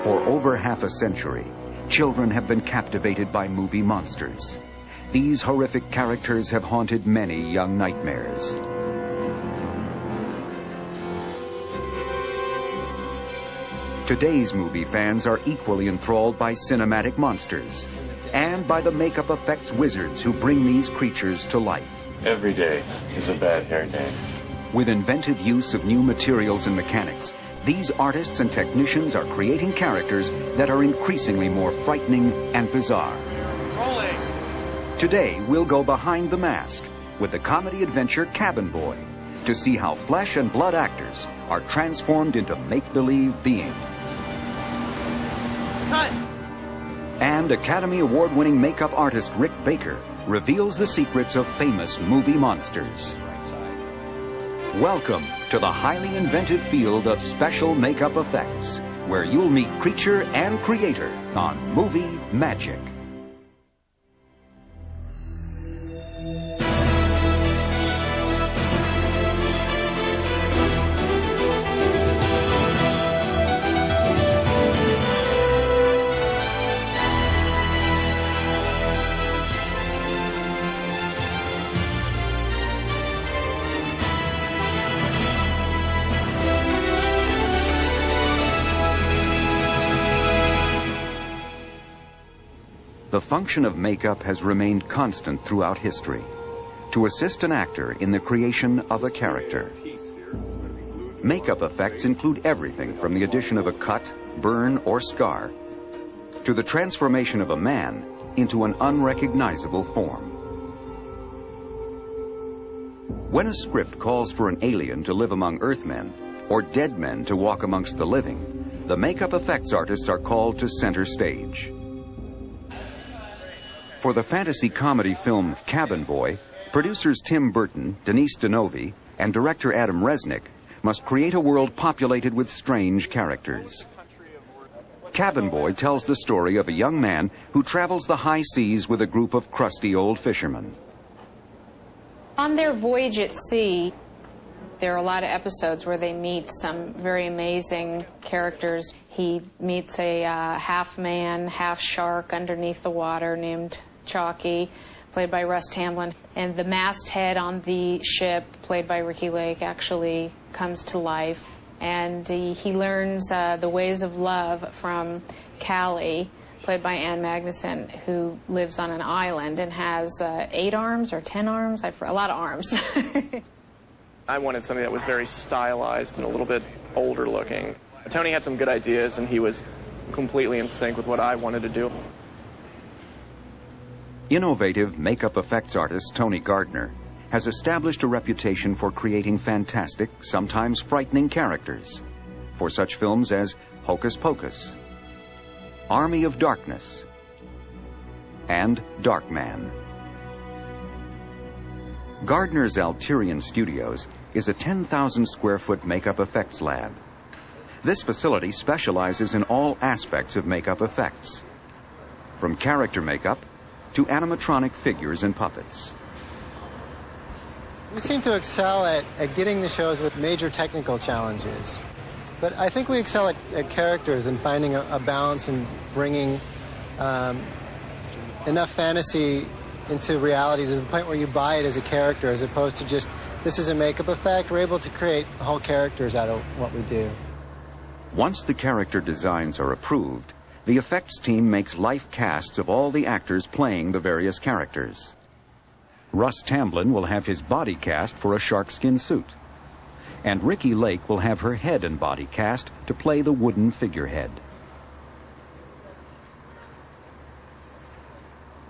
For over half a century, children have been captivated by movie monsters. These horrific characters have haunted many young nightmares. Today's movie fans are equally enthralled by cinematic monsters and by the makeup effects wizards who bring these creatures to life. Every day is a bad hair day. With inventive use of new materials and mechanics, these artists and technicians are creating characters that are increasingly more frightening and bizarre. Rolling. Today, we'll go behind the mask with the comedy adventure Cabin Boy to see how flesh and blood actors are transformed into make-believe beings. Cut. And Academy Award-winning makeup artist Rick Baker reveals the secrets of famous movie monsters. Welcome to the highly inventive field of special makeup effects, where you'll meet creature and creator on Movie Magic. The function of makeup has remained constant throughout history, to assist an actor in the creation of a character. Makeup effects include everything from the addition of a cut, burn, or scar, to the transformation of a man into an unrecognizable form. When a script calls for an alien to live among Earthmen, or dead men to walk amongst the living, the makeup effects artists are called to center stage. For the fantasy comedy film Cabin Boy, producers Tim Burton, Denise Denovi, and director Adam Resnick must create a world populated with strange characters. Cabin Boy tells the story of a young man who travels the high seas with a group of crusty old fishermen. On their voyage at sea, there are a lot of episodes where they meet some very amazing characters. He meets a half-man, half-shark underneath the water named Chalky, played by Russ Tamblyn. And the masthead on the ship, played by Ricky Lake, actually comes to life. And he learns the ways of love from Callie, played by Ann Magnuson, who lives on an island and has 8 arms or 10 arms, a lot of arms. I wanted something that was very stylized and a little bit older looking. Tony had some good ideas, and he was completely in sync with what I wanted to do. Innovative makeup effects artist Tony Gardner has established a reputation for creating fantastic, sometimes frightening characters for such films as Hocus Pocus, Army of Darkness, and Darkman. Gardner's Alterian Studios is a 10,000 square foot makeup effects lab. This facility specializes in all aspects of makeup effects, from character makeup to animatronic figures and puppets. We seem to excel at getting the shows with major technical challenges. But I think we excel at characters and finding a balance and bringing enough fantasy into reality to the point where you buy it as a character as opposed to just, this is a makeup effect. We're able to create whole characters out of what we do. Once the character designs are approved, the effects team makes life casts of all the actors playing the various characters. Russ Tamblyn will have his body cast for a sharkskin suit, and Ricky Lake will have her head and body cast to play the wooden figurehead.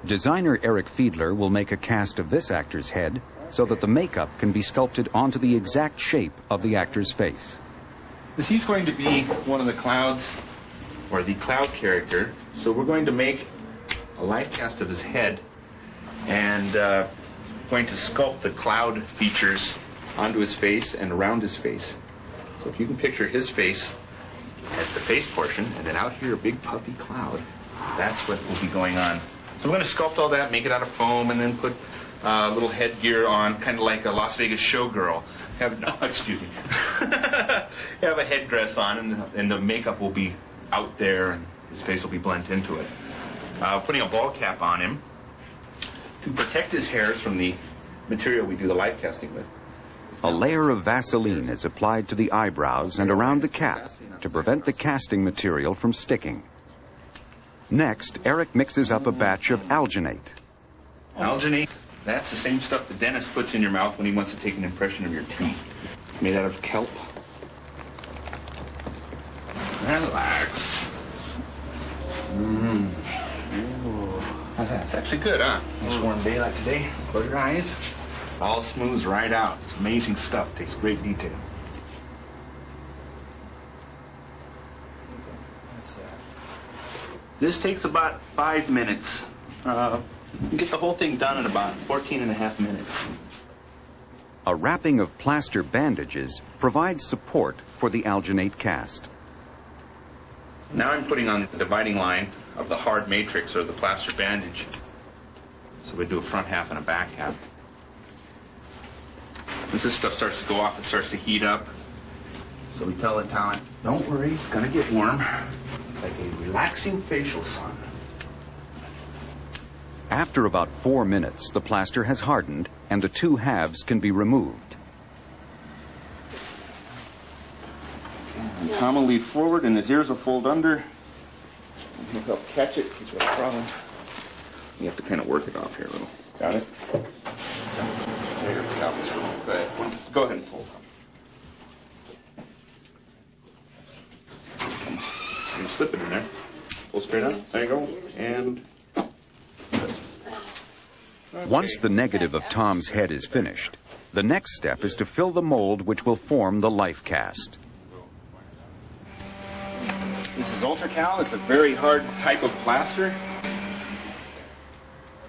Designer Eric Fiedler will make a cast of this actor's head so that the makeup can be sculpted onto the exact shape of the actor's face. He's going to be one of the clouds, or the cloud character, so we're going to make a life cast of his head and going to sculpt the cloud features onto his face and around his face. So if you can picture his face as the face portion, and then out here a big puffy cloud, that's what will be going on. So we're going to sculpt all that, make it out of foam, and then put a little headgear on, kind of like a Las Vegas showgirl. Have a headdress on, and the makeup will be out there, and his face will be blended into it. Putting a ball cap on him to protect his hairs from the material we do the life casting with. A layer of Vaseline is applied to the eyebrows and around the cap to prevent the casting material from sticking. Next, Eric mixes up a batch of alginate. Alginate, that's the same stuff the dentist puts in your mouth when he wants to take an impression of your teeth. It's made out of kelp. Relax. How's that? It's actually good, huh? Nice warm day like today. Close your eyes. All smooths right out. It's amazing stuff. Takes great detail. This takes about 5 minutes. You get the whole thing done in about 14.5 minutes. A wrapping of plaster bandages provides support for the alginate cast. Now I'm putting on the dividing line of the hard matrix or the plaster bandage. So we do a front half and a back half. As this stuff starts to go off, it starts to heat up. So we tell the talent, don't worry, it's going to get warm. It's like a relaxing facial sun. After about 4 minutes, the plaster has hardened and the two halves can be removed. And Tom will lean forward and his ears will fold under. And he'll help catch it. He's got a problem. You have to kind of work it off here a little. Got it? There we go. Go ahead. Go ahead and pull. You slip it in there. Pull straight out. There you go. And... Once the negative of Tom's head is finished, the next step is to fill the mold which will form the life cast. This is Ultracal. It's a very hard type of plaster.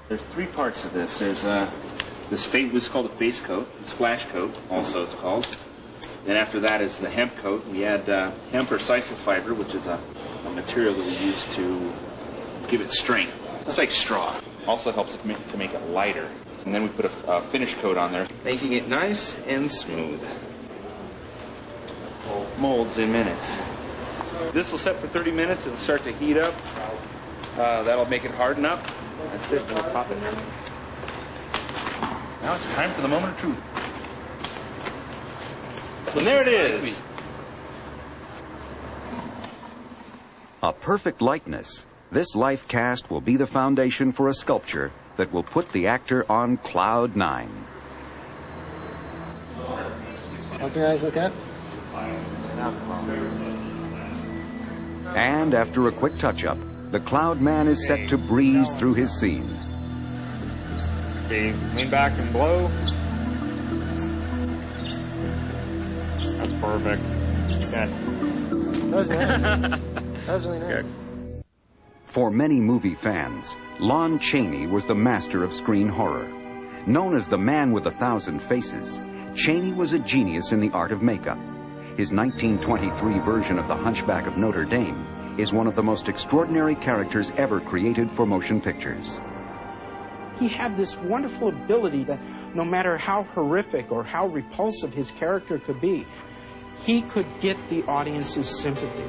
There's 3 parts of this. There's this is called a face coat, splash coat, also it's called. Then after that is the hemp coat. We add hemp or sisal fiber, which is a material that we use to give it strength. It's like straw. Also helps to make it lighter. And then we put a finish coat on there, making it nice and smooth. Molds in minutes. This will set for 30 minutes. It'll start to heat up. That'll make it harden up. That's it. We'll pop it. Now it's time for the moment of truth. And there it is. A perfect likeness. This life cast will be the foundation for a sculpture that will put the actor on cloud 9. Open your eyes, look up. And after a quick touch-up, the Cloud Man is set to breeze through his scenes. Okay, lean back and blow. That's perfect. Good. That was nice. That was really nice. Good. For many movie fans, Lon Chaney was the master of screen horror. Known as the Man with 1,000 Faces, Chaney was a genius in the art of makeup. His 1923 version of The Hunchback of Notre Dame is one of the most extraordinary characters ever created for motion pictures. He had this wonderful ability that no matter how horrific or how repulsive his character could be, he could get the audience's sympathy.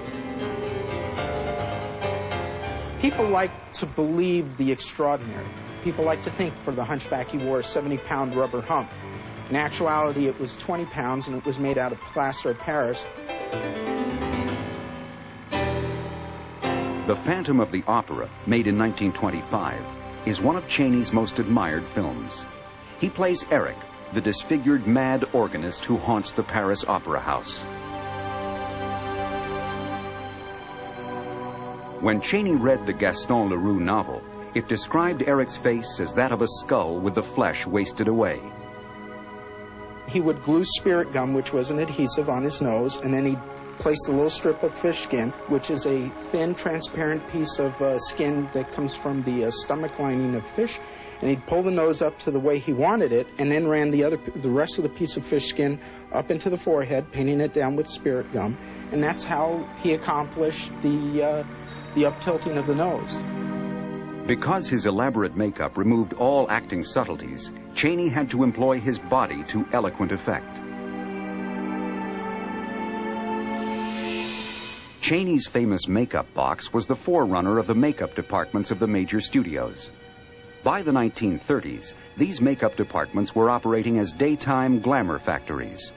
People like to believe the extraordinary. People like to think for the Hunchback he wore a 70-pound rubber hump. In actuality, it was 20 pounds, and it was made out of plaster of Paris. The Phantom of the Opera, made in 1925, is one of Chaney's most admired films. He plays Eric, the disfigured mad organist who haunts the Paris Opera House. When Chaney read the Gaston Leroux novel, it described Eric's face as that of a skull with the flesh wasted away. He would glue spirit gum, which was an adhesive, on his nose, and then he'd place a little strip of fish skin, which is a thin, transparent piece of skin that comes from the stomach lining of fish, and he'd pull the nose up to the way he wanted it, and then ran the rest of the piece of fish skin up into the forehead, painting it down with spirit gum, and that's how he accomplished the up-tilting of the nose. Because his elaborate makeup removed all acting subtleties, Chaney had to employ his body to eloquent effect. Chaney's famous makeup box was the forerunner of the makeup departments of the major studios. By the 1930s, these makeup departments were operating as daytime glamour factories.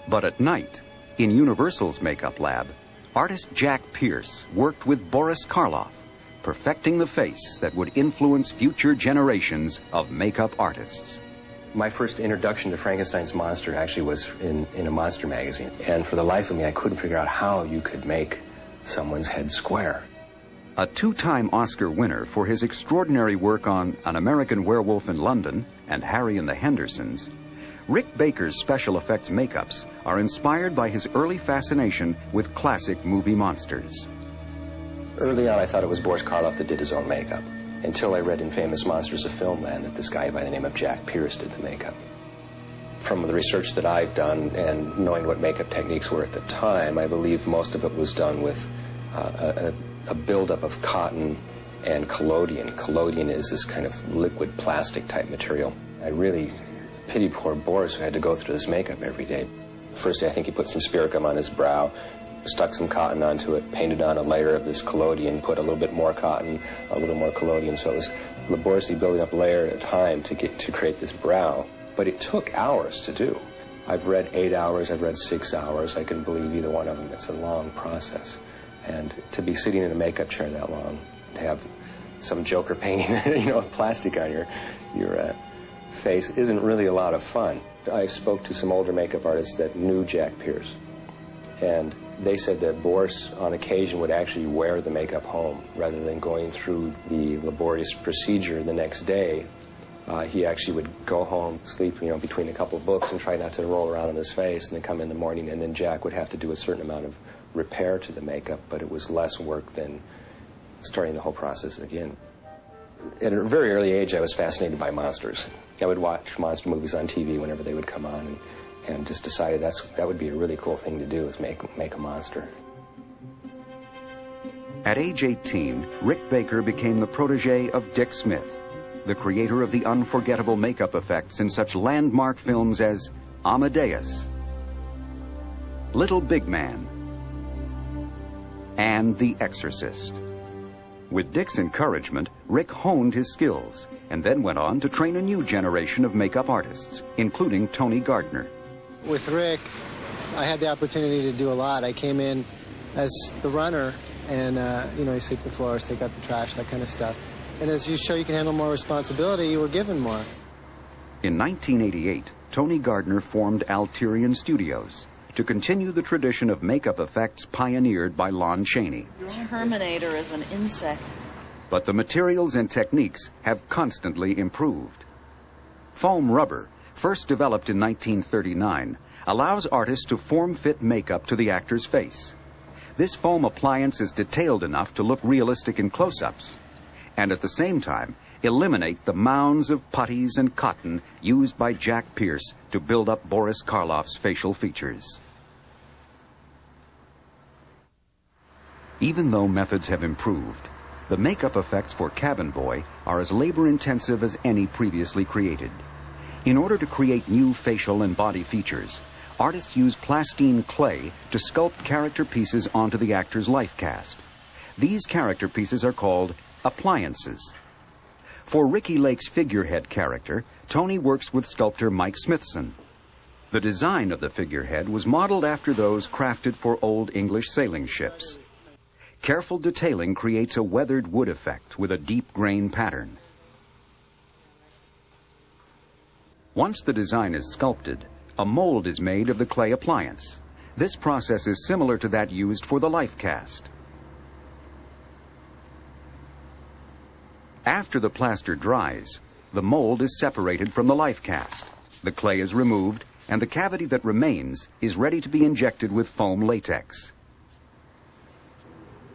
But at night, in Universal's makeup lab, artist Jack Pierce worked with Boris Karloff, perfecting the face that would influence future generations of makeup artists. My first introduction to Frankenstein's monster actually was in a monster magazine. And for the life of me, I couldn't figure out how you could make someone's head square. A two-time Oscar winner for his extraordinary work on An American Werewolf in London and Harry and the Hendersons, Rick Baker's special effects makeups are inspired by his early fascination with classic movie monsters. Early on, I thought it was Boris Karloff that did his own makeup, until I read in Famous Monsters of Filmland that this guy by the name of Jack Pierce did the makeup. From the research that I've done and knowing what makeup techniques were at the time, I believe most of it was done with a buildup of cotton and collodion. Collodion is this kind of liquid plastic type material. I really pity poor Boris, who had to go through this makeup every day. First day, I think he put some spirit gum on his brow, stuck some cotton onto it, painted on a layer of this collodion, put a little bit more cotton, a little more collodion. So it was laboriously building up layer at a time to create this brow. But it took hours to do. I've read 8 hours, I've read 6 hours. I couldn't believe either one of them. It's a long process. And to be sitting in a makeup chair that long, to have some joker painting, plastic on your face isn't really a lot of fun. I spoke to some older makeup artists that knew Jack Pierce, and they said that Boris, on occasion, would actually wear the makeup home rather than going through the laborious procedure the next day. He actually would go home, sleep, between a couple of books and try not to roll around on his face, and then come in the morning, and then Jack would have to do a certain amount of repair to the makeup, but it was less work than starting the whole process again. At a very early age, I was fascinated by monsters. I would watch monster movies on TV whenever they would come on, and just decided that would be a really cool thing to do, is make a monster. At age 18, Rick Baker became the protege of Dick Smith, the creator of the unforgettable makeup effects in such landmark films as Amadeus, Little Big Man, and The Exorcist. With Dick's encouragement, Rick honed his skills and then went on to train a new generation of makeup artists, including Tony Gardner. With Rick, I had the opportunity to do a lot. I came in as the runner, and you sweep the floors, take out the trash, that kind of stuff. And as you show you can handle more responsibility, you were given more. In 1988, Tony Gardner formed Alterian Studios to continue the tradition of makeup effects pioneered by Lon Chaney. Terminator is an insect. But the materials and techniques have constantly improved. Foam rubber, first developed in 1939, allows artists to form-fit makeup to the actor's face. This foam appliance is detailed enough to look realistic in close-ups, and at the same time eliminate the mounds of putties and cotton used by Jack Pierce to build up Boris Karloff's facial features. Even though methods have improved, the makeup effects for Cabin Boy are as labor-intensive as any previously created. In order to create new facial and body features, artists use plastine clay to sculpt character pieces onto the actor's life cast. These character pieces are called appliances. For Ricky Lake's figurehead character, Tony works with sculptor Mike Smithson. The design of the figurehead was modeled after those crafted for old English sailing ships. Careful detailing creates a weathered wood effect with a deep grain pattern. Once the design is sculpted, a mold is made of the clay appliance. This process is similar to that used for the life cast. After the plaster dries, the mold is separated from the life cast. The clay is removed, and the cavity that remains is ready to be injected with foam latex.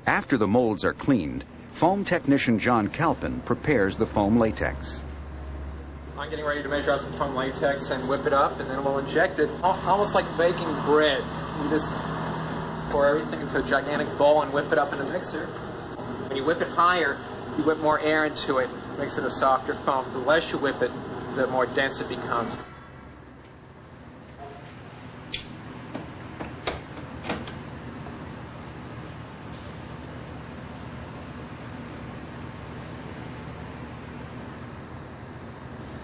After the molds are cleaned, foam technician John Calpin prepares the foam latex. I'm getting ready to measure out some foam latex and whip it up, and then we'll inject it almost like baking bread. We just pour everything into a gigantic bowl and whip it up in a mixer. When you whip it higher, you whip more air into it, makes it a softer foam. The less you whip it, the more dense it becomes.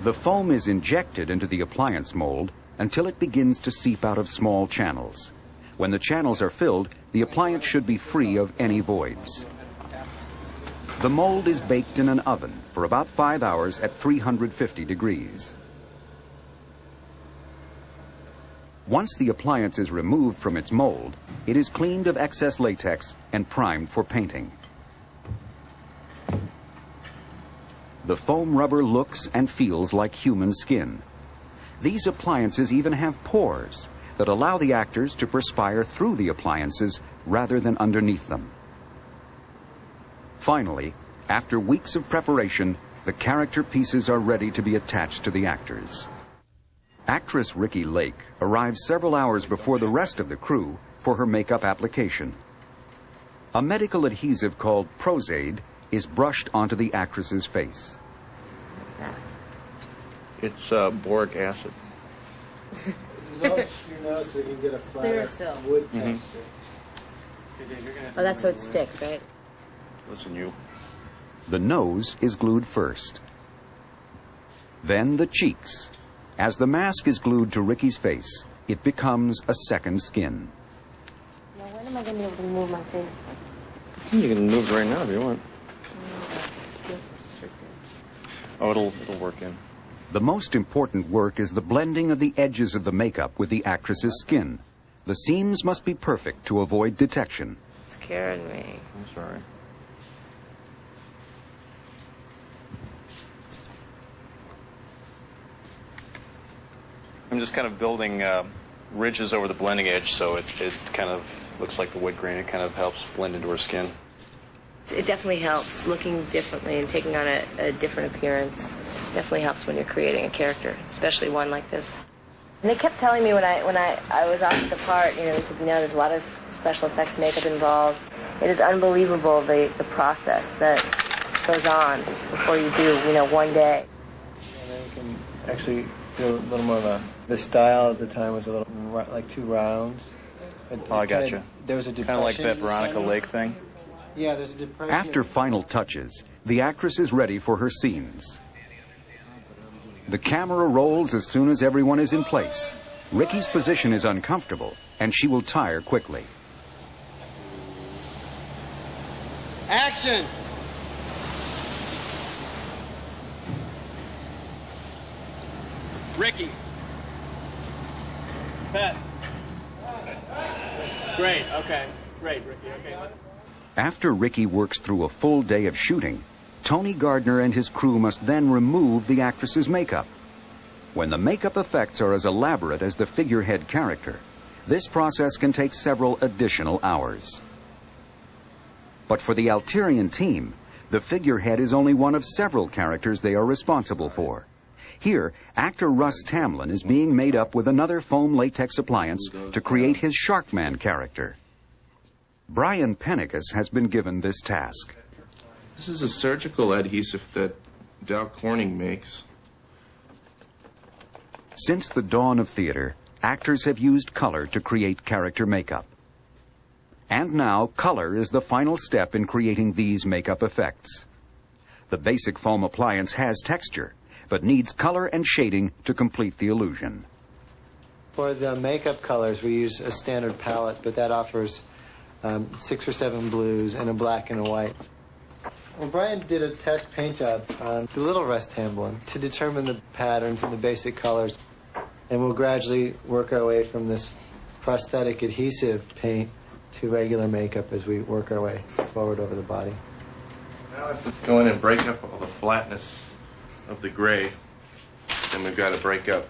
The foam is injected into the appliance mold until it begins to seep out of small channels. When the channels are filled, the appliance should be free of any voids. The mold is baked in an oven for about 5 hours at 350 degrees. Once the appliance is removed from its mold, it is cleaned of excess latex and primed for painting. The foam rubber looks and feels like human skin. These appliances even have pores that allow the actors to perspire through the appliances rather than underneath them. Finally, after weeks of preparation, the character pieces are ready to be attached to the actors. Actress Ricki Lake arrives several hours before the rest of the crew for her makeup application. A medical adhesive called Pros-Aide is brushed onto the actress's face. It's boric acid. Dissolve your nose so you can get a flat wood texture. Oh, that's so it sticks, right? Listen, you. The nose is glued first. Then the cheeks. As the mask is glued to Ricki's face, it becomes a second skin. Now, when am I going to be able to move my face? You can move right now if you want. Feels restricted. Oh, it'll work in. The most important work is the blending of the edges of the makeup with the actress's skin. The seams must be perfect to avoid detection. Scared me. I'm sorry. I'm just kind of building ridges over the blending edge so it kind of looks like the wood grain. It kind of helps blend into her skin. It definitely helps looking differently and taking on a different appearance. Definitely helps when you're creating a character, especially one like this. And they kept telling me when I was off the part, they said, there's a lot of special effects makeup involved. It is unbelievable the process that goes on before you do, one day. And then you can actually do a little more of the style at the time was a little like 2 rounds. Oh, I gotcha. There was a depression. Kind of like that Veronica Lake thing? Yeah, there's a depression. After final touches, the actress is ready for her scenes. The camera rolls as soon as everyone is in place. Ricki's position is uncomfortable, and she will tire quickly. Action! Ricki. Pat. Great, okay. Great, Ricki, okay. After Ricki works through a full day of shooting, Tony Gardner and his crew must then remove the actress's makeup. When the makeup effects are as elaborate as the figurehead character, this process can take several additional hours. But for the Alterian team, the figurehead is only one of several characters they are responsible for. Here, actor Russ Tamblyn is being made up with another foam latex appliance to create his Sharkman character. Brian Pennicus has been given this task. This is a surgical adhesive that Dow Corning makes. Since the dawn of theater, actors have used color to create character makeup. And now, color is the final step in creating these makeup effects. The basic foam appliance has texture, but needs color and shading to complete the illusion. For the makeup colors, we use a standard palette, but that offers 6 or 7 blues and a black and a white. Well, Brian did a test paint job on the little Russ Tamblyn to determine the patterns and the basic colors. And we'll gradually work our way from this prosthetic adhesive paint to regular makeup as we work our way forward over the body. Now I have to go in and break up all the flatness of the gray. Then we've got to break up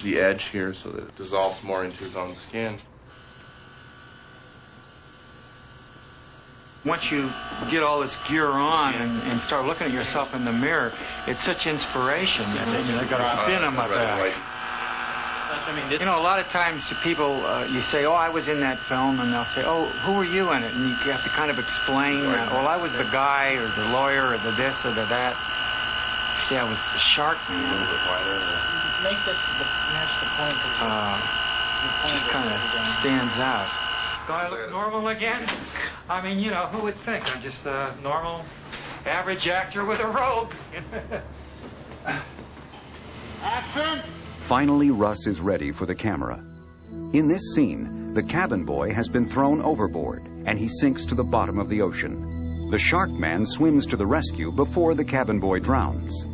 the edge here so that it dissolves more into his own skin. Once you get all this gear on and start looking at yourself in the mirror, it's such inspiration. You've got to thin them up back. A lot of times people, you say, oh, I was in that film, and they'll say, oh, who were you in it? And you have to kind of explain that. Well, I was the guy, or the lawyer, or the this, or the that. See, I was the shark man. Make this match the point. Just kind of stands out. Do I look normal again? I mean, who would think? I'm just a normal, average actor with a robe. Finally, Russ is ready for the camera. In this scene, the cabin boy has been thrown overboard, and he sinks to the bottom of the ocean. The shark man swims to the rescue before the cabin boy drowns.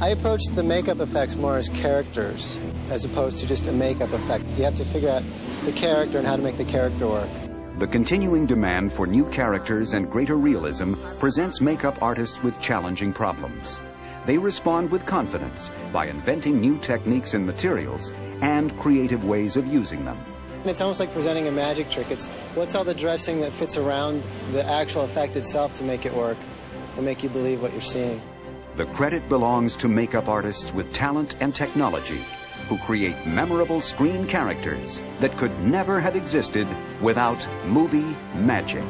I approached the makeup effects more as characters, as opposed to just a makeup effect. You have to figure out the character and how to make the character work. The continuing demand for new characters and greater realism presents makeup artists with challenging problems. They respond with confidence by inventing new techniques and materials and creative ways of using them. It's almost like presenting a magic trick. It's what's all the dressing that fits around the actual effect itself to make it work and make you believe what you're seeing. The credit belongs to makeup artists with talent and technology who create memorable screen characters that could never have existed without movie magic.